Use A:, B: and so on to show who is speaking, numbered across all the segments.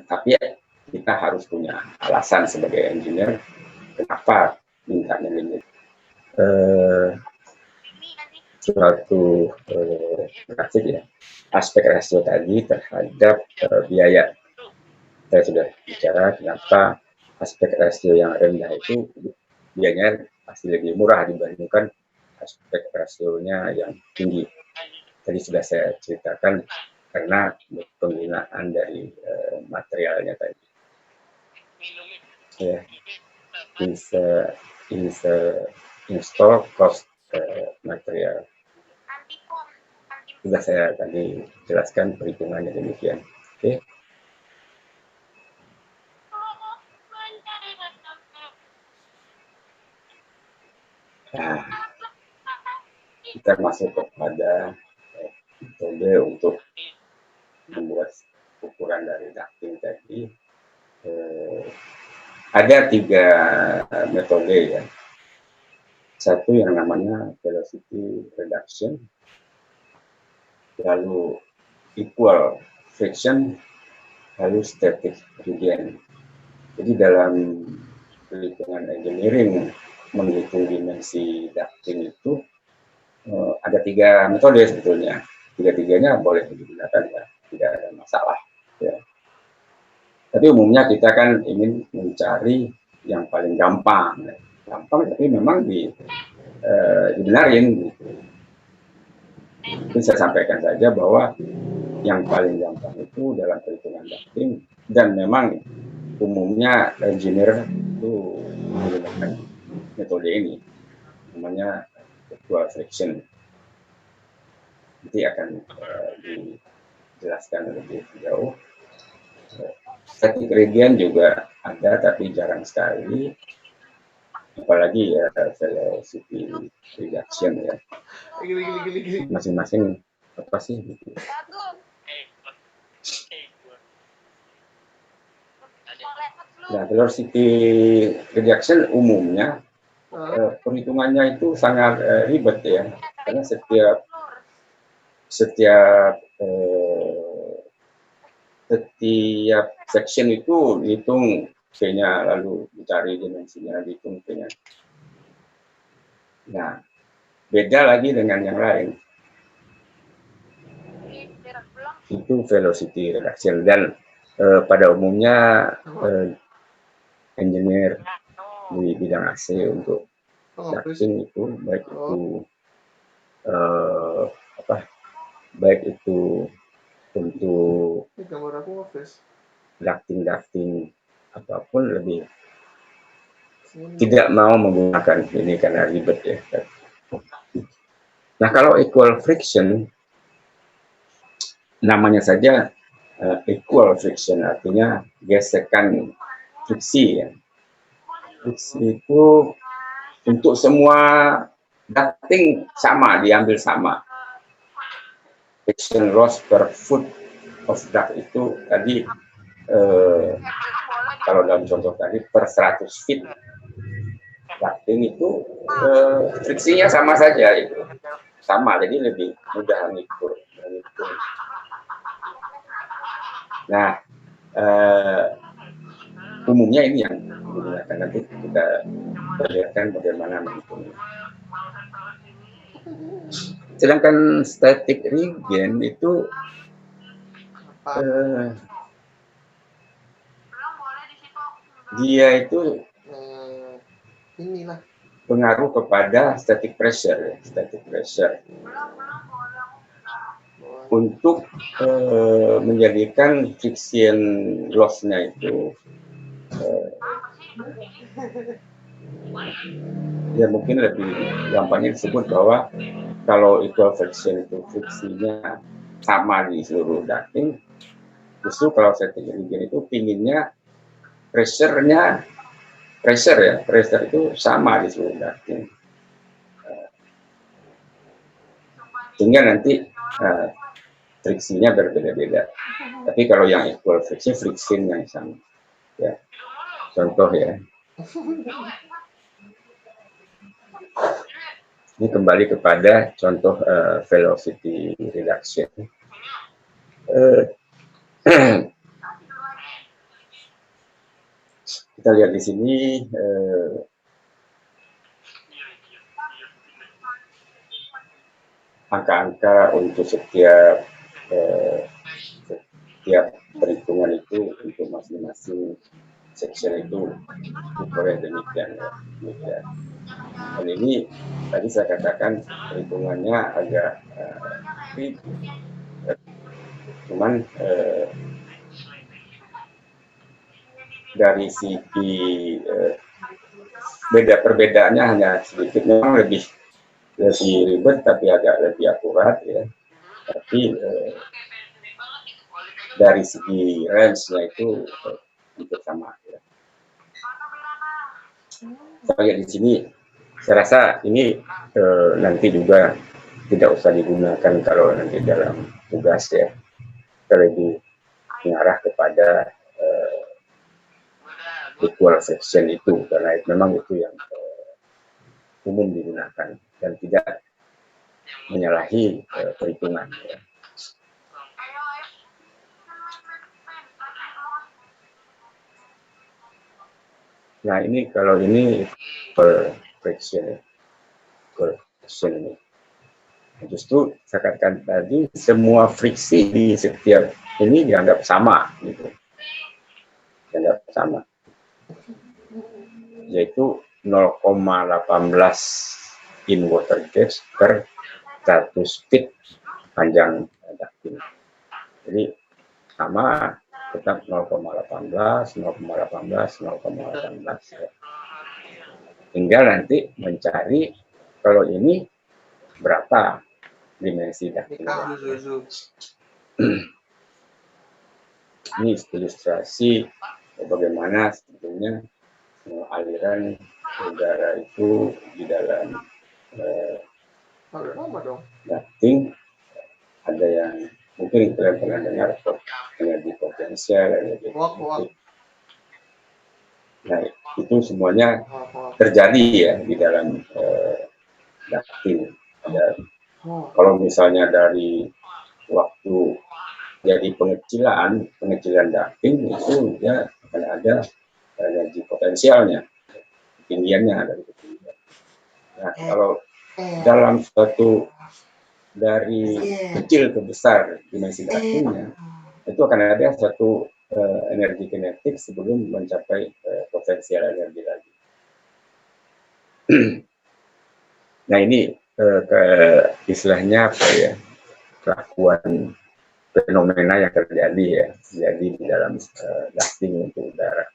A: Tapi kita harus punya alasan sebagai engineer kenapa mintanya limit suatu grafik ya, aspek rasio tadi terhadap biaya. Saya sudah bicara kenapa aspek rasio yang rendah itu biayanya pasti lebih murah dibandingkan aspek rasionya yang tinggi. Tadi sudah saya ceritakan karena penggunaan dari materialnya tadi. Ya, install cost material. Sudah saya tadi jelaskan perhitungannya demikian. Oke. Nah, kita masuk kepada metode untuk membuat ukuran dari ducting tadi. Ada 3 metode ya. Satu yang namanya velocity reduction, lalu equal friction, lalu static gradient. Jadi dalam perhitungan engineering menghitung dimensi ducting itu ada 3 metode sebetulnya. 3-tiganya boleh digunakan ya, tidak ada masalah. Ya. Tapi umumnya kita kan ingin mencari yang paling gampang, tapi memang dibenarin. Gitu. Itu saya sampaikan saja bahwa yang paling gampang itu dalam perhitungan ducting dan memang umumnya engineer itu menggunakan metode ini, namanya equal friction. Nanti akan dijelaskan lebih jauh. Static gradient juga ada, tapi jarang sekali. Apalagi ya velocity reduction ya. Masing-masing apa sih? Gitu. Nah, velocity reduction umumnya perhitungannya itu sangat ribet ya, karena setiap section itu dihitung P-nya, lalu dicari dimensinya, dihitung P-nya. Nah, beda lagi dengan yang lain. Itu velocity reduction, dan pada umumnya engineer di bidang AC untuk ducting itu baik itu untuk ducting apapun lebih tidak mau menggunakan ini karena ribet ya. Nah, kalau equal friction namanya saja equal friction, artinya gesekan friksi ya. Friksi itu untuk semua ducting sama, diambil sama. Friction loss per foot of duct itu tadi kalau dalam contoh tadi per 100 feet ducting itu friksinya sama saja itu. Sama, jadi lebih mudah mengukur. Nah, umumnya ini yang digunakan, nanti kita perlihatkan bagaimana menghitungnya. Sedangkan static gradient itu dia itu pengaruh kepada static pressure untuk menjadikan friction loss-nya itu ya mungkin lebih gampangnya disebut bahwa kalau equal friction itu friksinya sama di seluruh ducting, justru kalau static gradient itu pinginnya pressure itu sama di seluruh ducting, sehingga nanti friksinya berbeda-beda. Tapi kalau yang equal friction yang sama ya. Contoh ya, ini kembali kepada contoh velocity reduction. kita lihat di sini angka-angka untuk setiap perhitungan itu untuk masing-masing section itu diperoleh demikian ya. Demikian. Dan ini tadi saya katakan perhitungannya agak cuman dari segi perbedaannya hanya sedikit, memang lebih ribet tapi agak lebih akurat ya. Tapi dari segi range-nya itu hampir sama ya. Kita lihat di sini, saya rasa ini nanti juga tidak usah digunakan kalau nanti dalam tugas ya. Kita lebih mengarah kepada equal fraction itu, karena memang itu yang umum digunakan dan tidak menyalahi perhitungan ya. Nah ini kalau ini equal fraction ini. Justru saya katakan tadi semua friksi di setiap ini dianggap sama gitu. Dianggap sama. Yaitu 0,18 in water gauge per 100 feet panjang ducting. Jadi sama, tetap 0,18, 0,18, 0,18 ya. Tinggal nanti mencari kalau ini berapa dimensi ducting. Ini ilustrasi bagaimana sebetulnya aliran udara itu di dalam ducting. Ada yang mungkin kalian pernah dengar energi potensial, energi kinetik. Nah itu semuanya terjadi ya di dalam ducting. Kalau misalnya dari waktu jadi pengecilan ducting itu ya akan ada energi potensialnya, ketinggiannya dari ketinggian. Nah kalau dalam suatu dari kecil ke besar dimensi ductingnya itu akan ada satu energi kinetik sebelum mencapai potensial energi lagi. Nah ini istilahnya apa ya, kelakuan fenomena yang terjadi ya, jadi di dalam ducting untuk udara.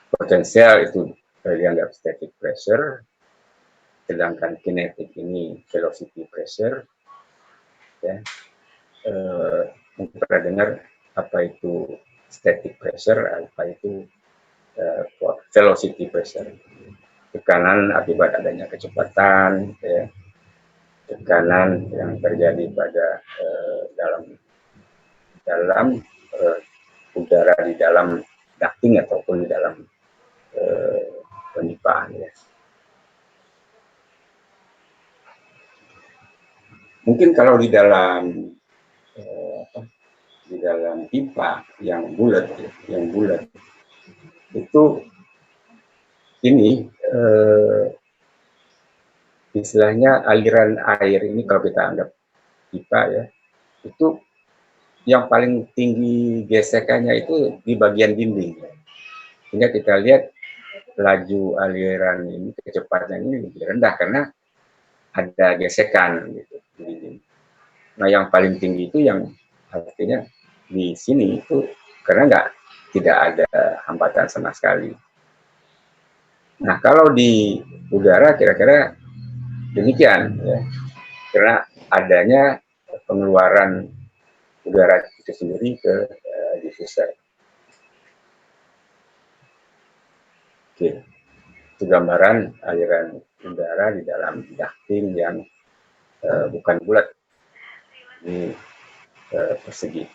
A: Potensial itu dianggap static pressure, sedangkan kinetik ini velocity pressure. Ya, mungkin pernah dengar apa itu static pressure, apa itu velocity pressure. Tekanan akibat adanya kecepatan, ya, tekanan yang terjadi pada dalam udara di dalam ducting ataupun di dalam penipaan ya. Mungkin kalau di dalam pipa yang bulat itu ini istilahnya aliran air ini kalau kita anggap pipa ya, itu yang paling tinggi gesekannya itu di bagian dinding. Sehingga kita lihat laju aliran ini, kecepatannya ini lebih rendah karena ada gesekan gitu. Nah yang paling tinggi itu yang artinya di sini itu karena tidak ada hambatan sama sekali. Nah kalau di udara kira-kira demikian ya, karena adanya pengeluaran udara itu sendiri ke diffuser. Oke, itu gambaran aliran udara di dalam ducting yang bukan bulat, ini persegi.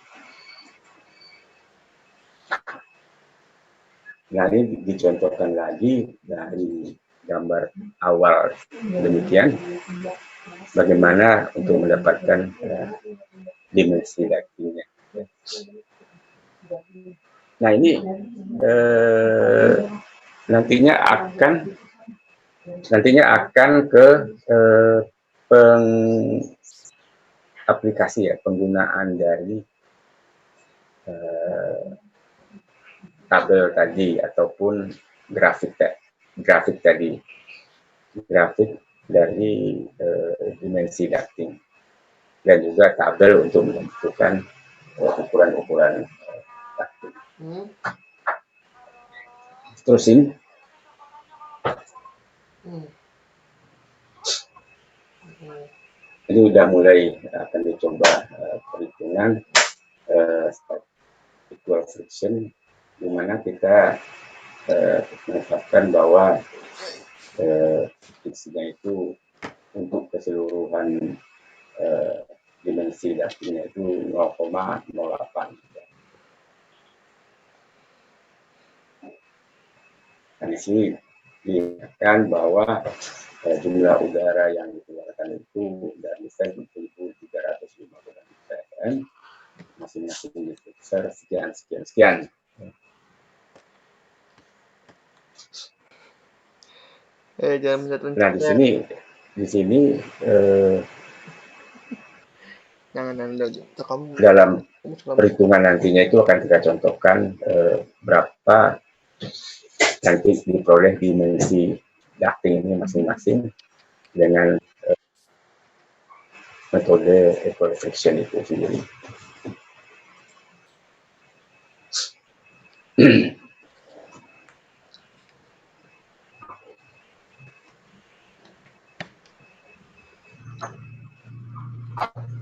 A: Nah ini dicontohkan lagi dari gambar awal demikian, bagaimana untuk mendapatkan dimensi ductingnya. Nah ini nantinya akan ke aplikasi ya, penggunaan dari tabel tadi ataupun grafik tadi, grafik dari dimensi ducting dan juga tabel untuk menentukan ukuran-ukuran ducting. Terusin. Ini udah mulai akan dicoba perhitungan equal friction, di mana kita menetapkan bahwa friksinya itu untuk keseluruhan dimensi ductingnya itu 0,08. Nah, di sini dikatakan bahwa jumlah udara yang dikeluarkan itu dari 1.350 ppm, masing-masing diperiksa sekian. Nah, di sini dalam perhitungan nantinya itu akan kita contohkan berapa nanti diperoleh dimensi ducting ini masing-masing dengan metode equal friction itu sendiri.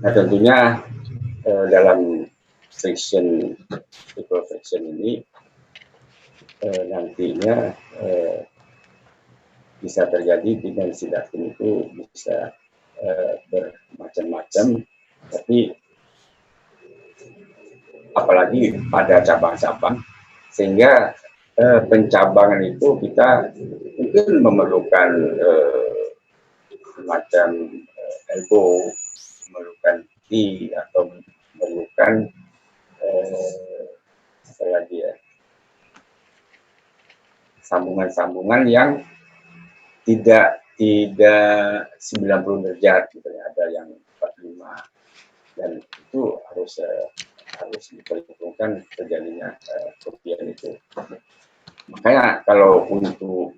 A: Nah, tentunya dalam equal friction ini nantinya bisa terjadi dimensi ducting itu bisa bermacam-macam, tapi apalagi pada cabang-cabang, sehingga pencabangan itu kita mungkin memerlukan semacam elbow, memerlukan T, atau memerlukan apa lagi ya, sambungan-sambungan yang tidak 90 derajat gitu ya, ada yang 45, dan itu harus diperhitungkan terjadinya kerugian itu. Makanya kalau untuk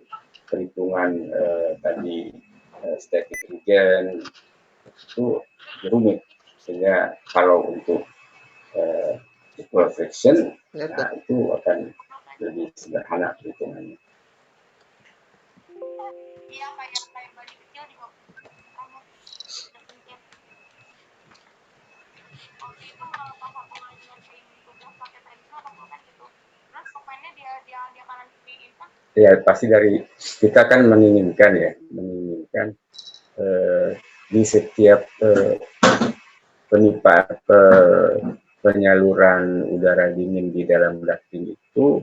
A: perhitungan tadi static regen itu rumit, sehingga kalau untuk equal friction nah, itu akan lebih sederhana perhitungannya. Ya pasti dari kita kan menginginkan di setiap penyaluran udara dingin di dalam ducting itu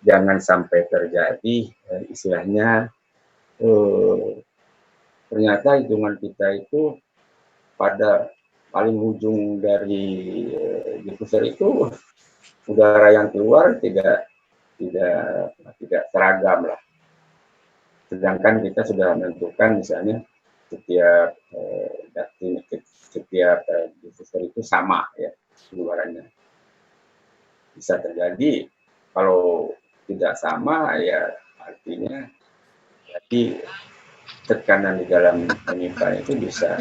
A: jangan sampai terjadi istilahnya ternyata hitungan kita itu pada paling ujung dari diffuser itu udara yang keluar tidak seragam lah. Sedangkan kita sudah menentukan misalnya setiap ducting, setiap diffuser itu sama ya keluarannya. Bisa terjadi kalau tidak sama ya artinya jadi tekanan di dalam pipa itu bisa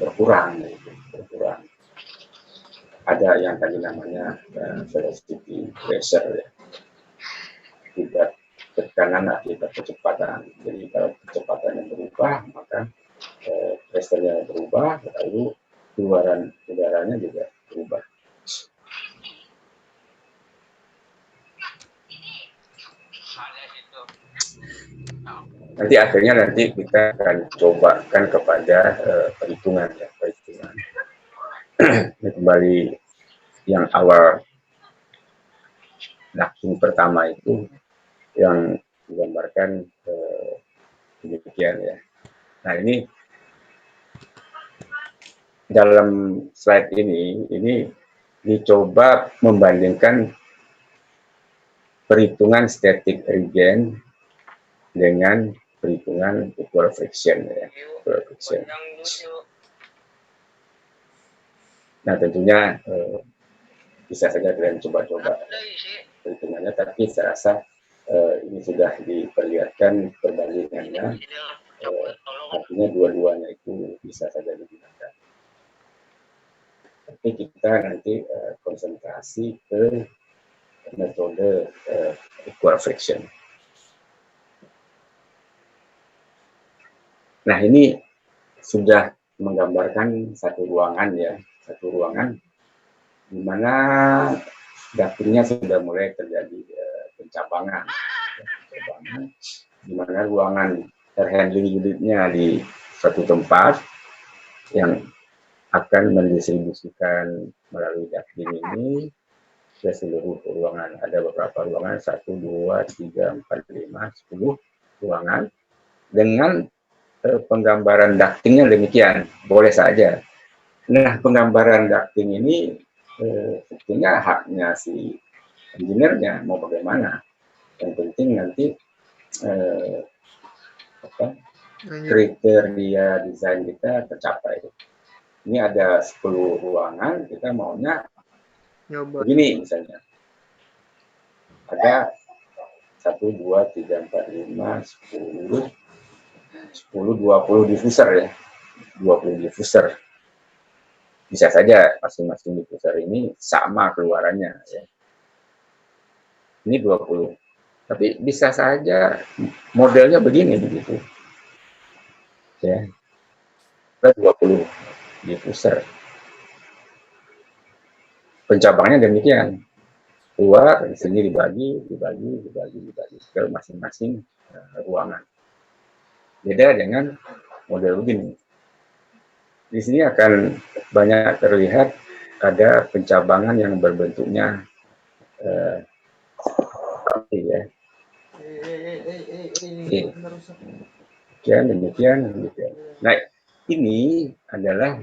A: berkurang gitu, berkurang. Ada yang tadi namanya velocity pressure ya, akibat tekanan akibat kecepatan. Jadi kalau kecepatannya berubah maka pressure-nya berubah, lalu keluaran udaranya juga berubah. Nanti akhirnya kita akan cobakan kepada perhitungan. Ini kembali yang awal ducting pertama itu yang digambarkan demikian ya. Nah ini dalam slide ini dicoba membandingkan perhitungan static regen dengan perhitungan equal friction ya. Equal friction. Nah tentunya bisa saja kalian coba-coba perhitungannya, tapi saya rasa ini sudah diperlihatkan perbandingannya, artinya dua-duanya itu bisa saja digunakan. Tapi kita nanti konsentrasi ke metode equal friction. Nah ini sudah menggambarkan satu ruangan ya, satu ruangan di mana ductingnya sudah mulai terjadi pencabangan, di mana ruangan air handling unitnya di suatu tempat yang akan mendistribusikan melalui ducting ini ke seluruh ruangan. Ada beberapa ruangan, 1, 2, 3, 4, 5, 10 ruangan. Dengan penggambaran ductingnya demikian, boleh saja. Nah, penggambaran ducting ini sebetulnya haknya si engineer-nya mau bagaimana. Yang penting nanti kriteria desain kita tercapai. Ini ada 10 ruangan, kita maunya begini misalnya. Ada 1, 2, 3, 4, 5, 10, 20 diffuser ya. 20 diffuser. Bisa saja masing-masing diffuser ini sama keluarannya ya. Ini 20. Tapi bisa saja modelnya begini begitu. Ya. 20 diffuser. Pencabangnya demikian. Keluar di sini dibagi ke masing-masing ruangan. Beda dengan model begini. Di sini akan banyak terlihat ada pencabangan yang berbentuknya ya. Demikian. Nah, ini adalah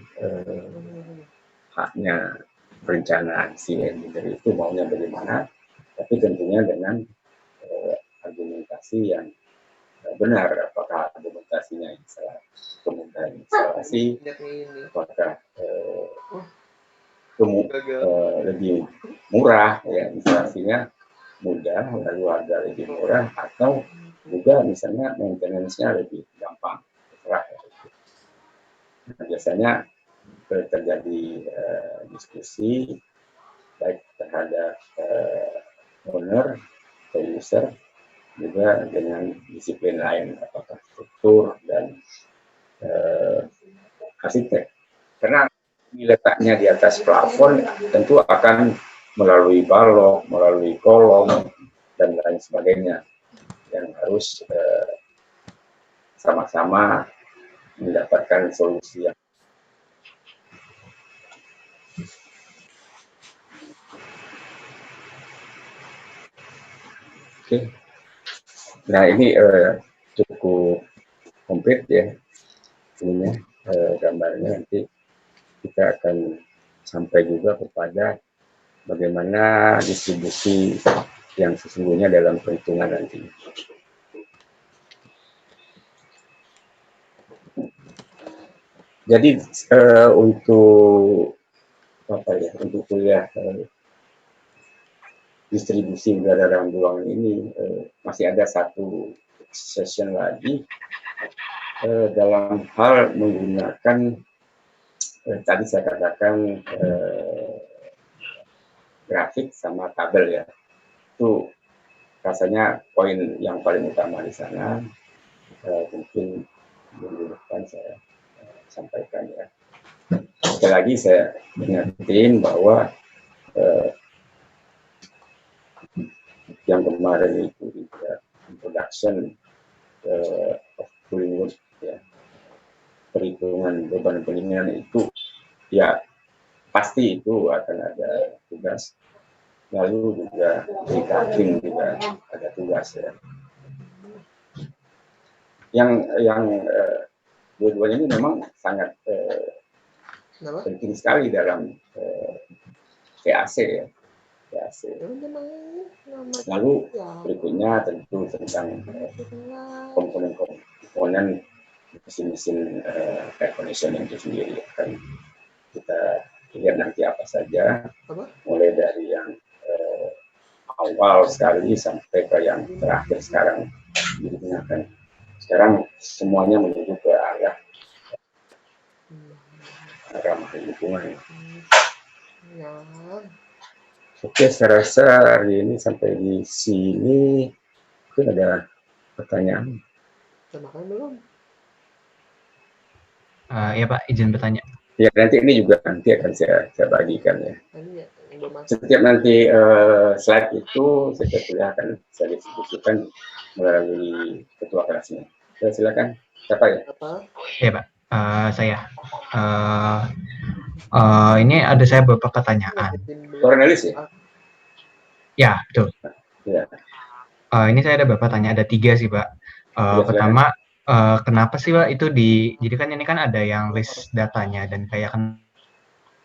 A: haknya perencanaan si engineer itu maunya bagaimana, tapi tentunya dengan argumentasi yang benar. Apakah argumentasinya kemudahan instalasi, apakah lebih murah ya instalasinya mudah lalu harga lebih murah, atau juga misalnya maintenance-nya lebih gampang. Nah, biasanya terjadi diskusi baik terhadap owner atau user juga dengan disiplin lain, apakah struktur dan arsitek. Karena letaknya di atas plafon tentu akan melalui balok, melalui kolom dan lain sebagainya yang harus sama-sama mendapatkan solusi yang oke. Nah ini cukup komplit ya ininya gambarnya. Nanti kita akan sampai juga kepada bagaimana distribusi yang sesungguhnya dalam perhitungan nanti. Jadi untuk untuk kuliah distribusi udara dalam ruangan ini masih ada satu session lagi dalam hal menggunakan tadi saya katakan grafik sama tabel ya. Itu rasanya poin yang paling utama di sana. Mungkin minggu depan saya sampaikan ya. Sekali lagi saya ingatin bahwa yang kemarin itu juga introduction of cooling wood ya, perhitungan beban pendinginan itu ya pasti itu akan ada tugas. Lalu juga di cutting juga ada tugas ya. Yang dua-duanya ini memang sangat penting sekali dalam VAC ya. VAC. Lalu berikutnya tentu tentang komponen mesin-mesin air conditioning itu sendiri akan kita lihat nanti apa saja, mulai dari yang awal sekali sampai ke yang terakhir sekarang digunakan. Sekarang semuanya menuju ke arah ramah lingkungan. Oke, saya rasa hari ini sampai di sini. Mungkin ada pertanyaan.
B: Ya Pak, izin bertanya.
A: Ya, nanti ini juga nanti akan saya bagikan ya. Setiap nanti slide itu saya perlihatkan, saya distribusikan melalui ketua kelasnya. Ya, silakan. Siapa ya?
B: Ya Pak, saya. Ini ada saya beberapa pertanyaan.
A: Cornelis ya?
B: Ya, betul.
A: Ya.
B: Ini saya ada beberapa pertanyaan, ada 3 sih Pak. Pertama, kenapa sih Pak itu jadi kan ini kan ada yang list datanya dan kayak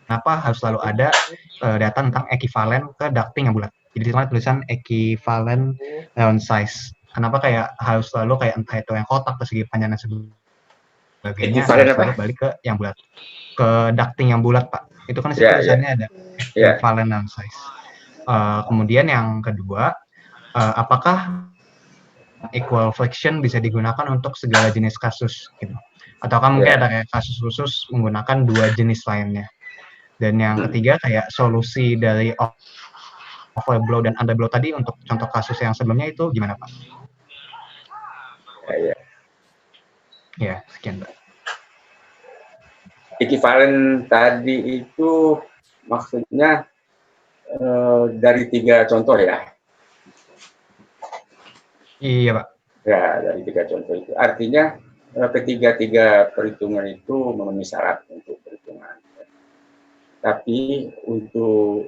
B: kenapa harus selalu ada data tentang ekivalen ke ducting yang bulat. Jadi di tulisan ekivalen round size. Kenapa kayak harus selalu kayak entah itu yang kotak, persegi, panjang dan sebagainya harus selalu balik ke yang bulat. Ke ducting yang bulat Pak. Itu kan di tulisannya ada ekivalen round size. Kemudian yang kedua, apakah equal fraction bisa digunakan untuk segala jenis kasus gitu, ataukah mungkin ada kayak kasus khusus menggunakan 2 jenis lainnya. Dan yang ketiga kayak solusi dari overblow dan underblow tadi untuk contoh kasus yang sebelumnya itu gimana Pak? Ya, sekian Pak.
A: Ekivalen tadi itu maksudnya dari 3 contoh ya?
B: Iya Pak.
A: Ya, dari 3 contoh itu. Artinya ketiga perhitungan itu memenuhi syarat untuk perhitungan. Tapi untuk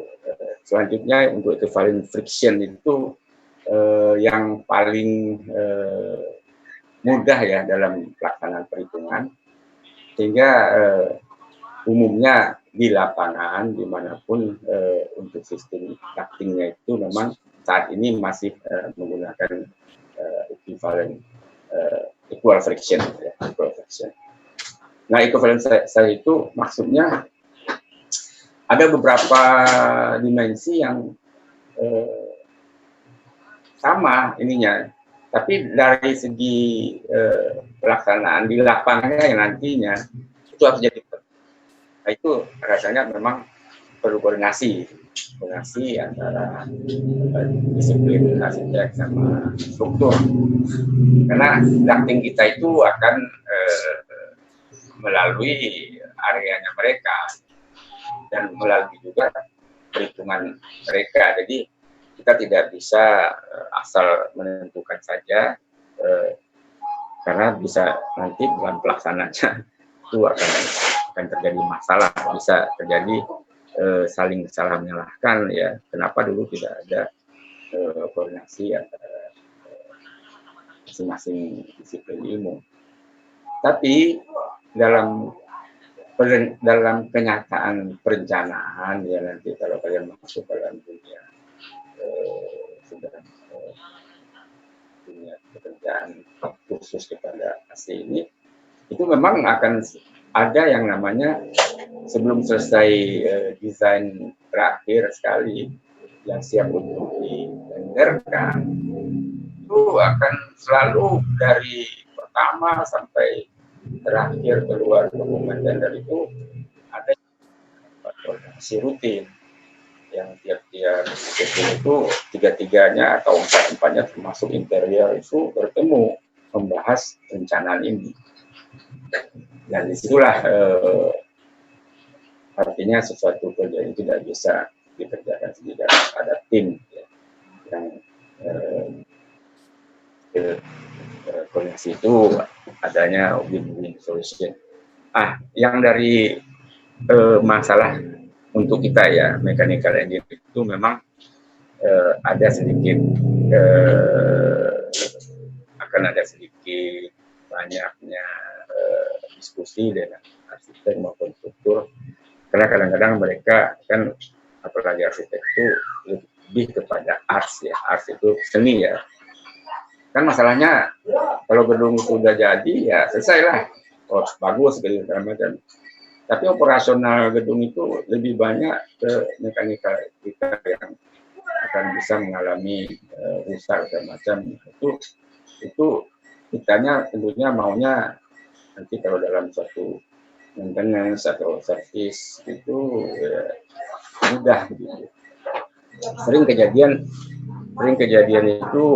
A: selanjutnya untuk equivalent friction itu yang paling mudah ya dalam pelaksanaan perhitungan, sehingga umumnya di lapangan dimanapun untuk sistem ductingnya itu memang saat ini masih menggunakan equivalent equal friction ya, equal friction. Nah, equivalent saya itu maksudnya ada beberapa dimensi yang sama ininya, tapi dari segi pelaksanaan di lapangannya yang nantinya itu harus jadi. Nah, itu rasanya memang perlu koordinasi antara disiplin arsitek sama struktur, karena ducting kita itu akan melalui areanya mereka dan melalui juga perhitungan mereka. Jadi kita tidak bisa asal menentukan saja, karena bisa nanti dalam pelaksanaannya itu akan terjadi masalah, bisa terjadi saling salah menyalahkan ya. Kenapa dulu tidak ada koordinasi antara masing-masing disiplin ilmu. Tapi dalam kenyataan perencanaan ya, nanti kalau kalian masuk dalam dunia sudah punya pekerjaan khusus kepada AC ini, itu memang akan ada yang namanya sebelum selesai desain terakhir sekali yang siap untuk ditenderkan, itu akan selalu dari pertama sampai terakhir keluar dokumen tender itu ada koordinasi rutin yang tiap-tiap itu 3-3-nya atau 4-4-nya termasuk interior itu bertemu membahas rencanaan ini. Dan disitulah artinya sesuatu kerja itu tidak bisa dikerjakan sendiri, ada tim ya, yang koordinasi itu adanya win-win solution. Yang dari masalah untuk kita ya mechanical engineering itu memang ada sedikit akan ada sedikit banyaknya diskusi dengan arsitek maupun struktur Karena kadang-kadang mereka kan, apalagi arsitek itu lebih kepada arts ya, arts itu seni ya. Kan masalahnya kalau gedung itu udah jadi ya selesai lah, bagus segala macam. Tapi operasional gedung itu lebih banyak ke mekanikal kita yang akan bisa mengalami rusak dan macam. Itu kitanya tentunya maunya nanti kalau dalam suatu maintenance atau service itu ya, mudah begitu. Sering kejadian itu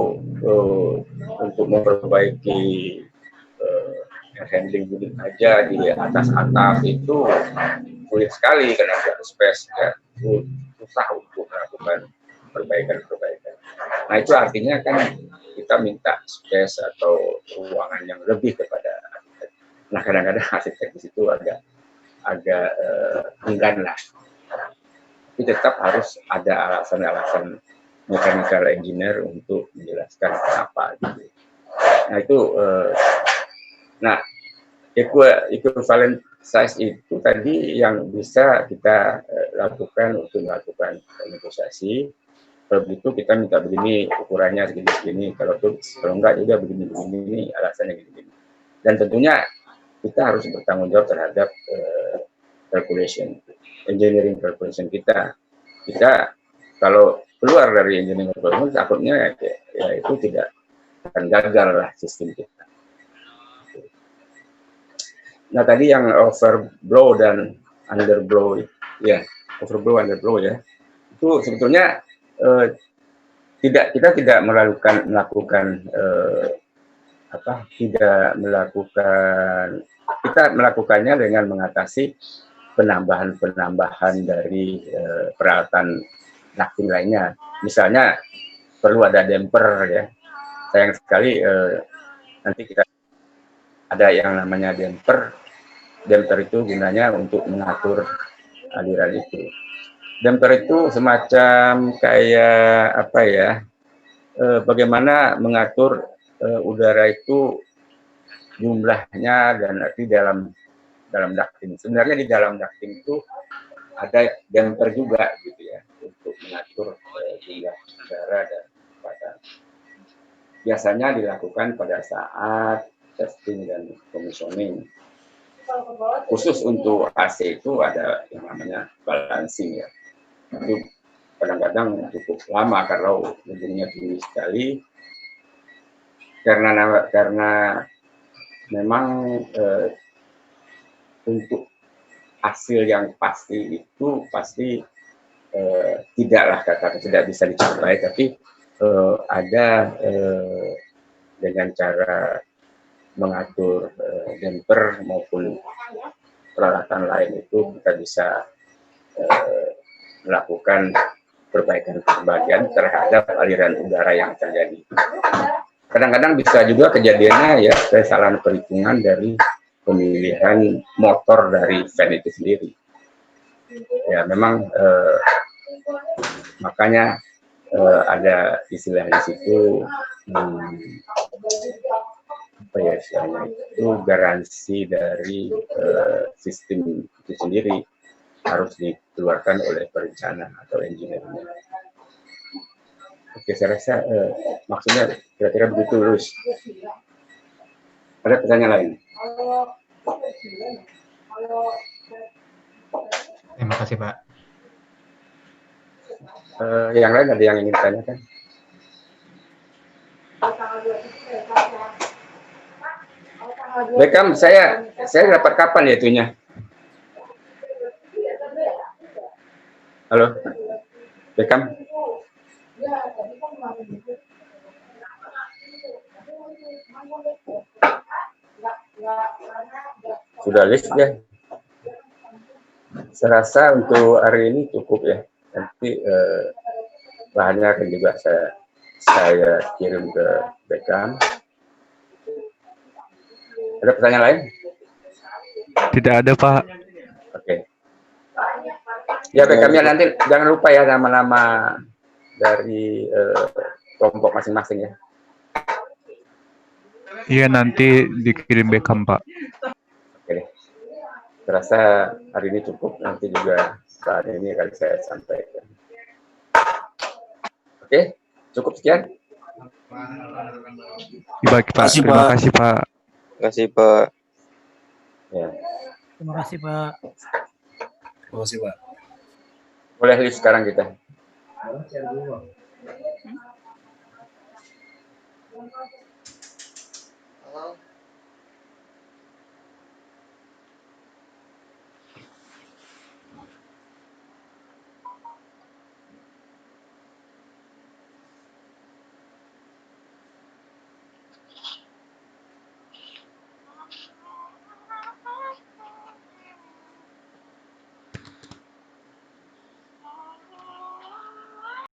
A: untuk memperbaiki handling unit aja di atas itu sulit sekali karena ada space ya, susah untuk melakukan perbaikan. Nah itu artinya kan kita minta space atau ruangan yang lebih kepada arsitek. Nah kadang-kadang arsitek di situ agak enggan lah. Tapi tetap harus ada alasan mechanical engineer untuk menjelaskan kenapa gitu. Nah itu nah equivalent size itu tadi yang bisa kita lakukan untuk melakukan negosiasi. Kalau begitu kita minta begini ukurannya segini, kalau enggak juga begini alasannya begini. Dan tentunya kita harus bertanggung jawab terhadap engineering calculation kita. Kita kalau keluar dari engineering calculation takutnya ya itu tidak akan gagal lah sistem kita. Nah tadi yang overblow dan underblow ya, overblow underblow ya, itu sebetulnya kita tidak kita melakukannya dengan mengatasi penambahan dari peralatan ducting lainnya. Misalnya perlu ada damper ya. Sayang sekali nanti kita ada yang namanya damper. Damper itu gunanya untuk mengatur aliran itu. Damper itu semacam kayak apa ya? Bagaimana mengatur udara itu jumlahnya dan nanti dalam ducting. Sebenarnya di dalam ducting itu ada damper juga gitu ya untuk mengatur jumlah udara dan kecepatan. Biasanya dilakukan pada saat testing dan commissioning. Khusus untuk AC itu ada yang namanya balancing ya. Itu kadang-kadang cukup lama kalau gedungnya tinggi sekali karena memang untuk hasil yang pasti itu pasti tidak bisa dicapai, tapi ada dengan cara mengatur damper maupun peralatan lain itu kita bisa melakukan perbaikan terhadap aliran udara yang terjadi. Kadang-kadang bisa juga kejadiannya ya kesalahan perhitungan dari pemilihan motor dari fan itu sendiri. Ya memang makanya ada istilah di situ itu garansi dari sistem itu sendiri harus dikeluarkan oleh perencana atau engineer-nya. Oke, saya rasa maksudnya kira-kira begitu, Lus. Ada pertanyaan lain?
B: Terima kasih, Pak.
A: Yang lain ada yang ingin ditanyakan? Beckham, saya dapat kapan ya itunya? Halo, Beckham. Sudah list ya. Saya rasa untuk hari ini cukup ya. Nanti bahannya akan juga saya kirim ke Beckham. Ada pertanyaan lain?
C: Tidak ada, Pak.
A: Oke. Ya, Beckhamnya nanti jangan lupa ya nama-nama dari kelompok masing-masing ya.
C: Iya, nanti dikirim Beckham, Pak.
A: Oke deh. Terasa hari ini cukup, nanti juga saat ini akan saya sampaikan. Oke, cukup sekian.
C: Baik Pak, terima kasih Pak.
D: Terima kasih Pak.
A: Ya.
E: Terima kasih Pak.
F: Terima kasih Pak.
A: Boleh lihat sekarang kita.
G: Halo.